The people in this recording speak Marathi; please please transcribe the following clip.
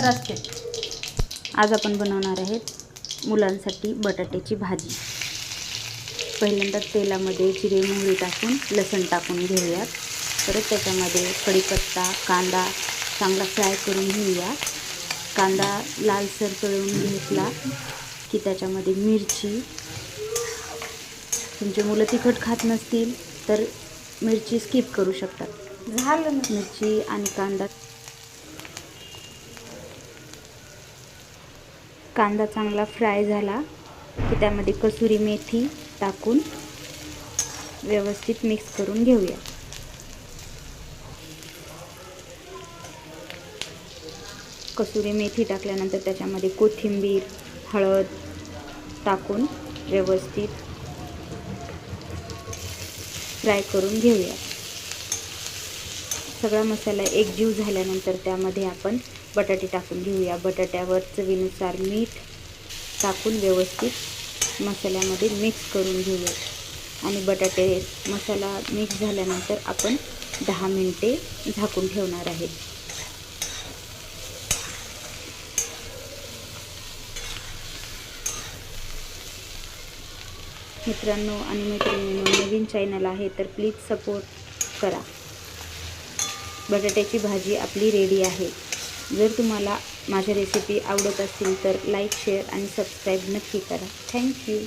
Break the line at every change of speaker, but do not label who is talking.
असते। आज आपण बनवणार आहेत मुलांसाठी बटाट्याची भाजी। पहिल्यांदा तेलामध्ये जिरे मोहरी टाकून लसूण टाकून घेऊयात। परत त्याच्यामध्ये कढीपत्ता कांदा चांगला फ्राय करून घेऊया। कांदा लालसर तळून घेतला की त्याच्यामध्ये मिरची, तुमचे मुलं तिखट खात नसतील तर मिरची स्किप करू शकतात। झालं ना, मिरची आणि कांदा चांगला फ्राय झाला की त्यामध्ये कसुरी मेथी टाकून व्यवस्थित मिक्स करून घेऊया। कसुरी मेथी टाकल्यानंतर त्याच्यामध्ये कोथिंबीर, हळद टाकून व्यवस्थित फ्राय करून घेऊया। सगळा मसाला एकजीव झाल्यानंतर त्यामध्ये आपण बटाटे टाकून घेऊया। बटाट्यावर चवीनुसार मीठ टाकून व्यवस्थित मसाल्यामध्ये मिक्स करून घेऊया आणि बटाटे मसाला मिक्स झाल्यानंतर आपण 10 मिनिटे झाकून ठेवणार आहे। मित्रांनो आणि मैत्रिणींनो, नवीन चॅनल आहे तर प्लीज सपोर्ट करा। बटाट्याची भाजी आपली रेडी आहे। जर तुम्हाला माझ्या रेसिपी आवडत असतील तर लाईक, शेअर आणि सबस्क्राईब नक्की करा। थँक्यू।